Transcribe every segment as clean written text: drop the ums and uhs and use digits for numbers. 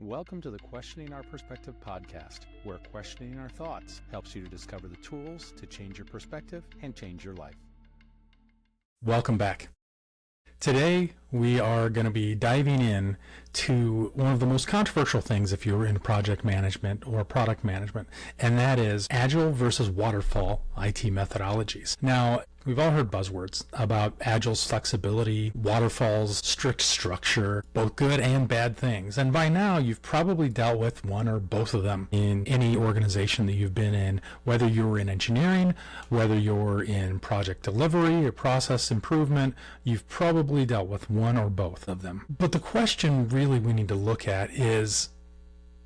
Welcome to the Questioning Our Perspective podcast, where questioning our thoughts helps you to discover the tools to change your perspective and change your life. Welcome back. Today, we are going to be diving in to one of the most controversial things if you're in project management or product management, and that is Agile versus Waterfall IT methodologies. Now, we've all heard buzzwords about Agile's flexibility, Waterfall's strict structure, both good and bad things. And by now, you've probably dealt with one or both of them in any organization that you've been in, whether you're in engineering, whether you're in project delivery or process improvement, you've probably dealt with one or both of them. But the question really we need to look at is,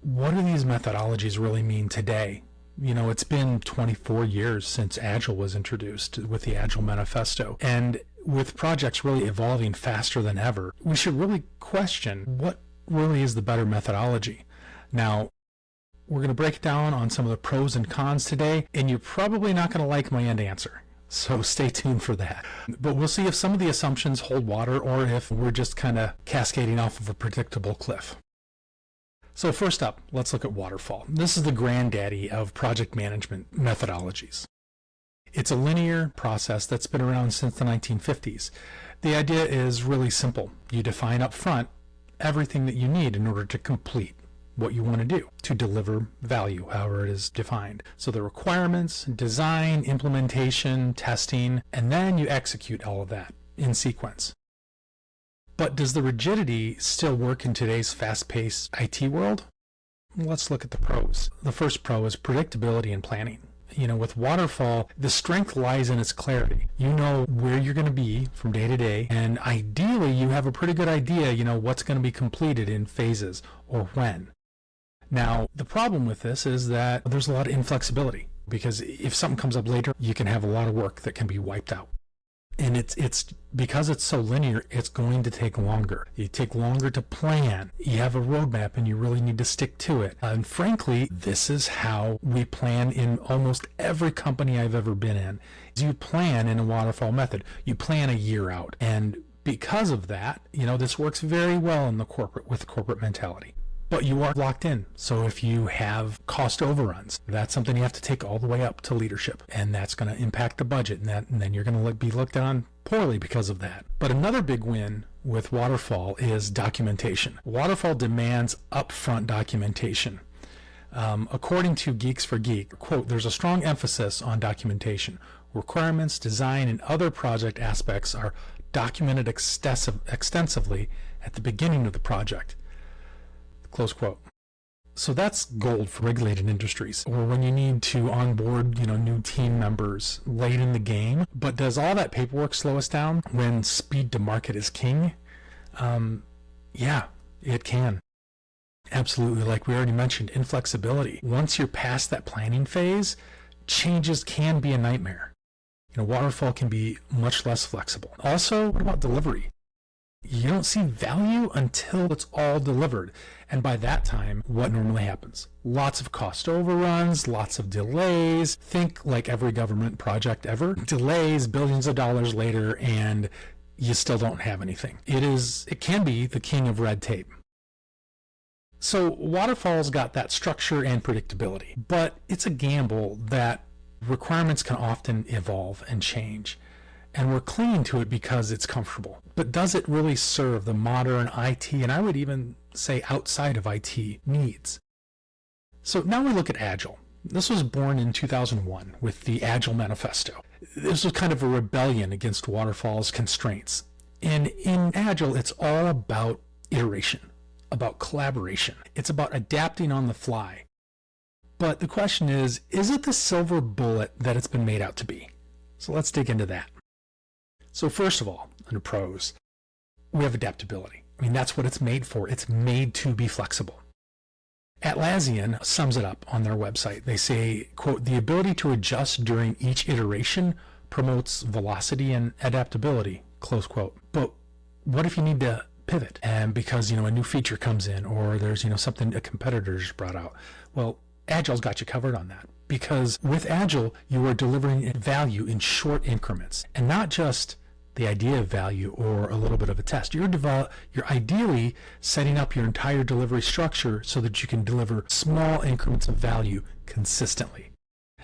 what do these methodologies really mean today? You know, it's been 24 years since Agile was introduced with the Agile Manifesto. And with projects really evolving faster than ever, we should really question what really is the better methodology. Now, we're going to break down on some of the pros and cons today, and you're probably not going to like my end answer. So stay tuned for that. But we'll see if some of the assumptions hold water or if we're just kind of cascading off of a predictable cliff. So first up, let's look at Waterfall. This is the granddaddy of project management methodologies. It's a linear process that's been around since the 1950s. The idea is really simple. You define up front everything that you need in order to complete what you want to do, to deliver value, however it is defined. So the requirements, design, implementation, testing, and then you execute all of that in sequence. But does the rigidity still work in today's fast-paced IT world? Let's look at the pros. The first pro is predictability and planning. You know, with Waterfall, the strength lies in its clarity. You know where you're going to be from day to day, and ideally you have a pretty good idea, you know, what's going to be completed in phases or when. Now, the problem with this is that there's a lot of inflexibility, because if something comes up later, you can have a lot of work that can be wiped out. And it's because it's so linear, it's going to take longer. You take longer to plan. You have a roadmap and you really need to stick to it. And frankly, this is how we plan in almost every company I've ever been in. You plan in a waterfall method. You plan a year out. And because of that, you know, this works very well in the corporate mentality. But you are locked in. So if you have cost overruns, that's something you have to take all the way up to leadership. And that's going to impact the budget. And then you're going to be looked on poorly because of that. But another big win with Waterfall is documentation. Waterfall demands upfront documentation. According to Geeks for Geek, quote, there's a strong emphasis on documentation. Requirements, design, and other project aspects are documented extensively at the beginning of the project. Close quote. So that's gold for regulated industries, or when you need to onboard, you know, new team members late in the game. But does all that paperwork slow us down when speed to market is king? Yeah, it can. Absolutely. Like we already mentioned, inflexibility. Once you're past that planning phase, changes can be a nightmare. You know, Waterfall can be much less flexible. Also, what about delivery? You don't see value until it's all delivered. And by that time, what normally happens? Lots of cost overruns, lots of delays. Think like every government project ever. Delays, billions of dollars later, and you still don't have anything. It can be the king of red tape. So Waterfall's got that structure and predictability, but it's a gamble that requirements can often evolve and change. And we're clinging to it because it's comfortable. But does it really serve the modern IT, and I would even say outside of IT, needs? So now we look at Agile. This was born in 2001 with the Agile Manifesto. This was kind of a rebellion against Waterfall's constraints. And in Agile, it's all about iteration, about collaboration. It's about adapting on the fly. But the question is it the silver bullet that it's been made out to be? So let's dig into that. So first of all, under pros, we have adaptability. I mean, that's what it's made for. It's made to be flexible. Atlassian sums it up on their website. They say, quote, the ability to adjust during each iteration promotes velocity and adaptability, close quote. But what if you need to pivot? And because, you know, a new feature comes in or there's, you know, something a competitor just brought out. Well, Agile's got you covered on that. Because with Agile, you are delivering value in short increments and not just the idea of value or a little bit of a test. You're ideally setting up your entire delivery structure so that you can deliver small increments of value consistently.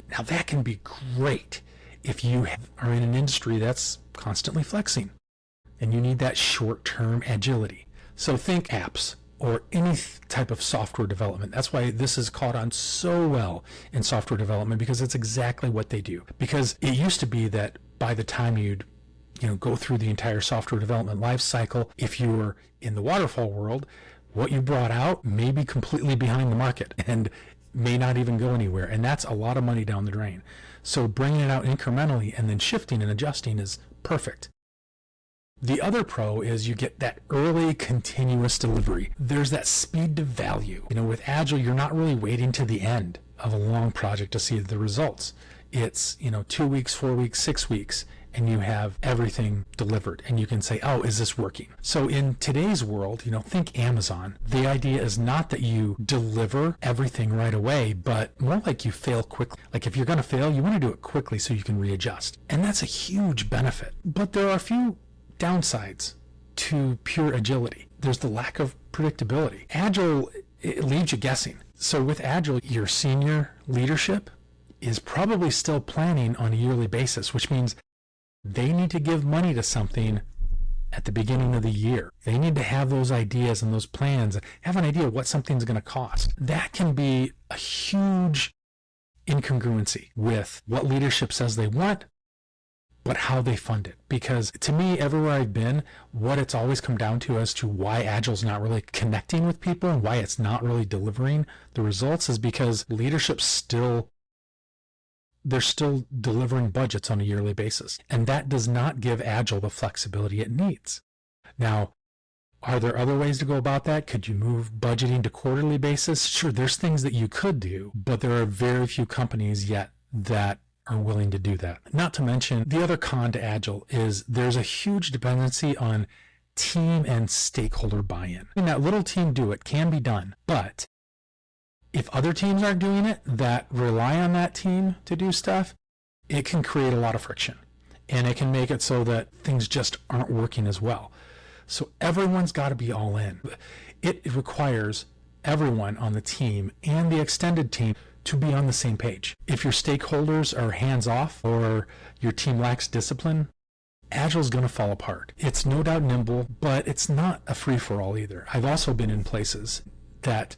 Now that can be great if you are in an industry that's constantly flexing and you need that short-term agility. So think apps or any type of software development. That's why this is caught on so well in software development, because it's exactly what they do. Because it used to be that by the time you'd go through the entire software development life cycle, if you were in the waterfall world, what you brought out may be completely behind the market and may not even go anywhere. And that's a lot of money down the drain. So bringing it out incrementally and then shifting and adjusting is perfect. The other pro is you get that early continuous delivery. There's that speed to value. With Agile, you're not really waiting to the end of a long project to see the results. It's, 2 weeks, 4 weeks, 6 weeks, and you have everything delivered. And you can say, oh, is this working? So in today's world, think Amazon. The idea is not that you deliver everything right away, but more like you fail quickly. Like if you're going to fail, you want to do it quickly so you can readjust. And that's a huge benefit. But there are a few downsides to pure agility. There's the lack of predictability. Agile, it leaves you guessing. So with Agile, your senior leadership is probably still planning on a yearly basis, which means they need to give money to something at the beginning of the year. They need to have those ideas and those plans, have an idea what something's going to cost. That can be a huge incongruency with what leadership says they want, but how they fund it. Because to me, everywhere I've been, what it's always come down to as to why Agile's not really connecting with people and why it's not really delivering the results is because they're still delivering budgets on a yearly basis. And that does not give Agile the flexibility it needs. Now, are there other ways to go about that? Could you move budgeting to quarterly basis? Sure, there's things that you could do, but there are very few companies yet that are willing to do that. Not to mention, the other con to Agile is there's a huge dependency on team and stakeholder buy-in. And that little team do it can be done, but if other teams aren't doing it that rely on that team to do stuff, it can create a lot of friction. And it can make it so that things just aren't working as well. So everyone's got to be all in. It requires everyone on the team and the extended team to be on the same page. If your stakeholders are hands-off or your team lacks discipline, Agile's going to fall apart. It's no doubt nimble, but it's not a free-for-all either. I've also been in places that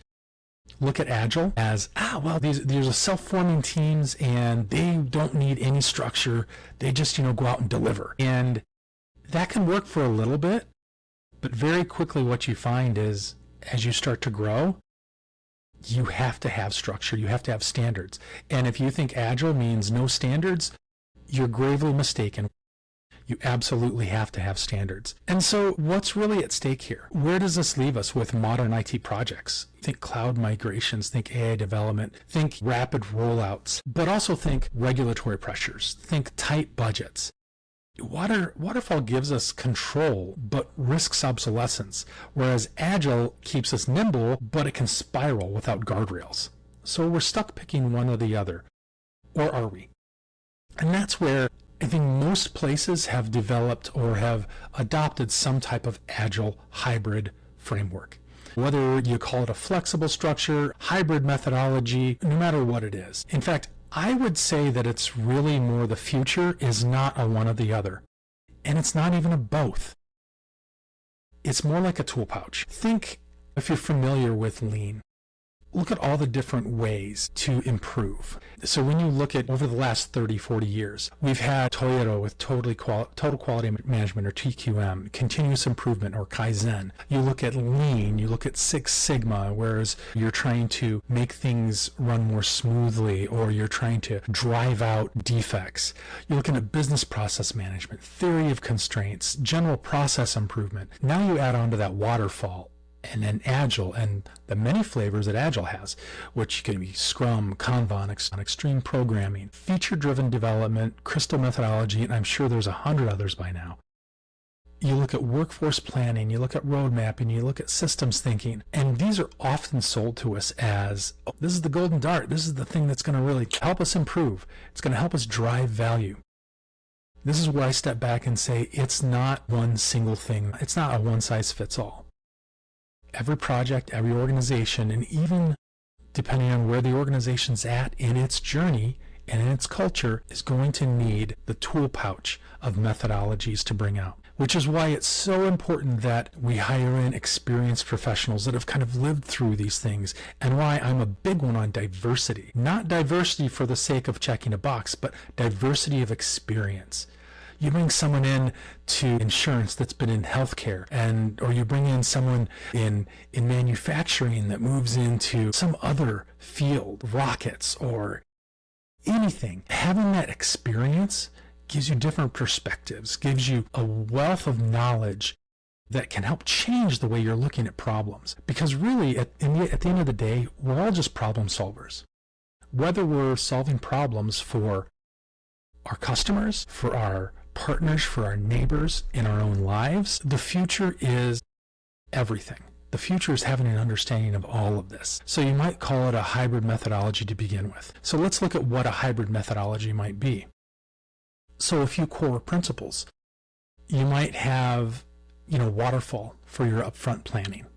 look at Agile as, these are self-forming teams and they don't need any structure. They just, go out and deliver. And that can work for a little bit, but very quickly what you find is as you start to grow, you have to have structure. You have to have standards. And if you think Agile means no standards, you're gravely mistaken. You absolutely have to have standards. And so what's really at stake here? Where does this leave us with modern IT projects? Think cloud migrations, think AI development, think rapid rollouts, but also think regulatory pressures, think tight budgets. Waterfall gives us control, but risks obsolescence, whereas Agile keeps us nimble, but it can spiral without guardrails. So we're stuck picking one or the other. Or are we? And that's where I think most places have developed or have adopted some type of Agile hybrid framework. Whether you call it a flexible structure, hybrid methodology, no matter what it is. In fact, I would say that it's really more the future is not a one or the other. And it's not even a both. It's more like a tool pouch. Think, if you're familiar with Lean, look at all the different ways to improve. So when you look at over the last 30, 40 years, we've had Toyota with total quality management or TQM, continuous improvement or Kaizen. You look at Lean, you look at Six Sigma, whereas you're trying to make things run more smoothly or you're trying to drive out defects. You're looking at business process management, theory of constraints, general process improvement. Now you add on to that waterfall and then Agile and the many flavors that Agile has, which can be Scrum, Kanban, extreme programming, feature-driven development, Crystal methodology, and I'm sure there's 100 others by now. You look at workforce planning, you look at road mapping, you look at systems thinking, and these are often sold to us as, this is the golden dart, this is the thing that's going to really help us improve. It's going to help us drive value. This is where I step back and say it's not one single thing. It's not a one-size-fits-all. Every project, every organization, and even depending on where the organization's at in its journey and in its culture, is going to need the tool pouch of methodologies to bring out. Which is why it's so important that we hire in experienced professionals that have kind of lived through these things, and why I'm a big one on diversity. Not diversity for the sake of checking a box, but diversity of experience. You bring someone in to insurance that's been in healthcare, or you bring in someone in manufacturing that moves into some other field, rockets or anything. Having that experience gives you different perspectives, gives you a wealth of knowledge that can help change the way you're looking at problems. Because really, at the end of the day, we're all just problem solvers. Whether we're solving problems for our customers, for our partners, for our neighbors, in our own lives, the future is everything. The future is having an understanding of all of this. So you might call it a hybrid methodology to begin with. So let's look at what a hybrid methodology might be. So a few core principles. You might have, waterfall for your upfront planning.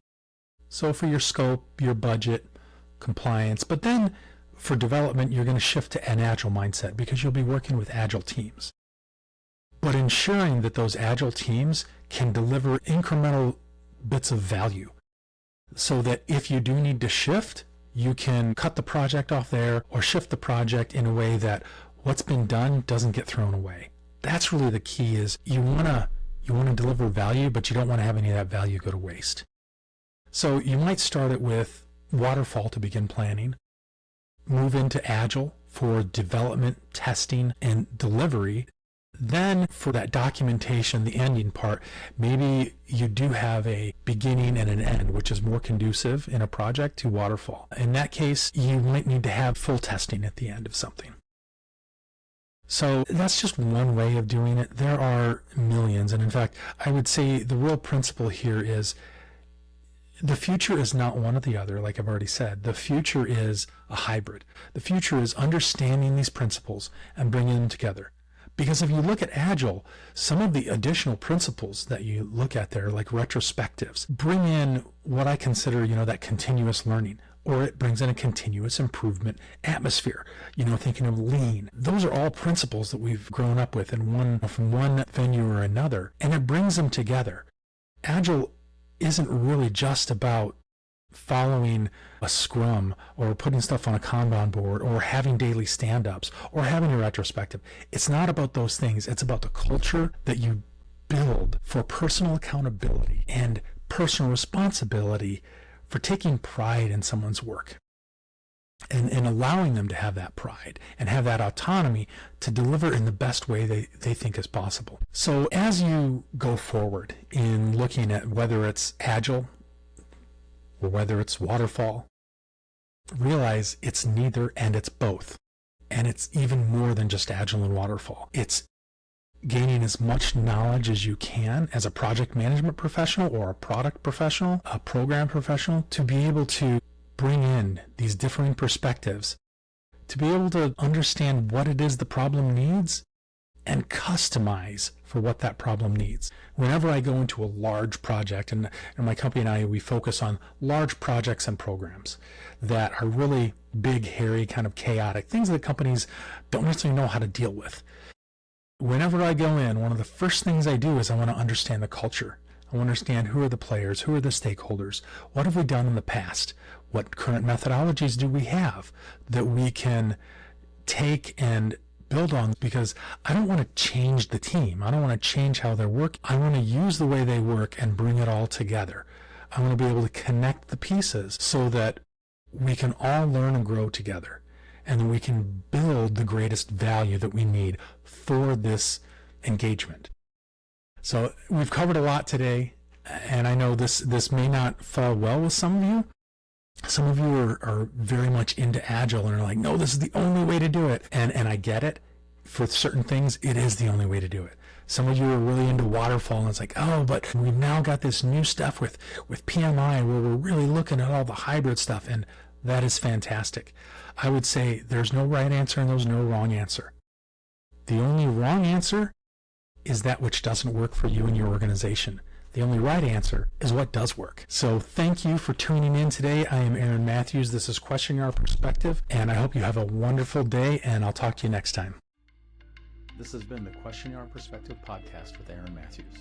So for your scope, your budget, compliance, but then for development, you're going to shift to an agile mindset because you'll be working with agile teams. But ensuring that those agile teams can deliver incremental bits of value so that if you do need to shift, you can cut the project off there or shift the project in a way that what's been done doesn't get thrown away. That's really the key. Is you want to deliver value, but you don't want to have any of that value go to waste. So you might start it with waterfall to begin planning, move into agile for development, testing, and delivery. Then for that documentation, the ending part, maybe you do have a beginning and an end, which is more conducive in a project to waterfall. In that case, you might need to have full testing at the end of something. So that's just one way of doing it. There are millions. And in fact, I would say the real principle here is the future is not one or the other, like I've already said. The future is a hybrid. The future is understanding these principles and bringing them together. Because if you look at Agile, some of the additional principles that you look at there, like retrospectives, bring in what I consider, that continuous learning, or it brings in a continuous improvement atmosphere, thinking of lean. Those are all principles that we've grown up with from one venue or another, and it brings them together. Agile isn't really just about following a scrum or putting stuff on a Kanban board or having daily stand-ups or having a retrospective. It's not about those things. It's about the culture that you build for personal accountability and personal responsibility for taking pride in someone's work and allowing them to have that pride and have that autonomy to deliver in the best way they think is possible. So as you go forward in looking at whether it's Agile or whether it's waterfall, realize it's neither and it's both. And it's even more than just Agile and waterfall. It's gaining as much knowledge as you can as a project management professional or a product professional, a program professional, to be able to bring in these differing perspectives, to be able to understand what it is the problem needs and customize for what that problem needs. Whenever I go into a large project, and my company and I, we focus on large projects and programs that are really big, hairy, kind of chaotic, things that companies don't necessarily know how to deal with. Whenever I go in, one of the first things I do is I want to understand the culture. I want to understand who are the players, who are the stakeholders, what have we done in the past, what current methodologies do we have that we can take and build on, because I don't want to change the team. I don't want to change how they work. I want to use the way they work and bring it all together. I want to be able to connect the pieces so that we can all learn and grow together, and then we can build the greatest value that we need for this engagement. So we've covered a lot today, and I know this may not fall well with some of you. Some of you are very much into Agile and are like, no, this is the only way to do it. And I get it. For certain things, it is the only way to do it. Some of you are really into waterfall, and it's like, oh, but we've now got this new stuff with PMI where we're really looking at all the hybrid stuff, and that is fantastic. I would say there's no right answer and there's no wrong answer. The only wrong answer is that which doesn't work for you and your organization. The only right answer is what does work. So thank you for tuning in today. I am Aaron Matthews. This is Questioning Our Perspective, and I hope you have a wonderful day, and I'll talk to you next time. This has been the Questioning Our Perspective podcast with Aaron Matthews.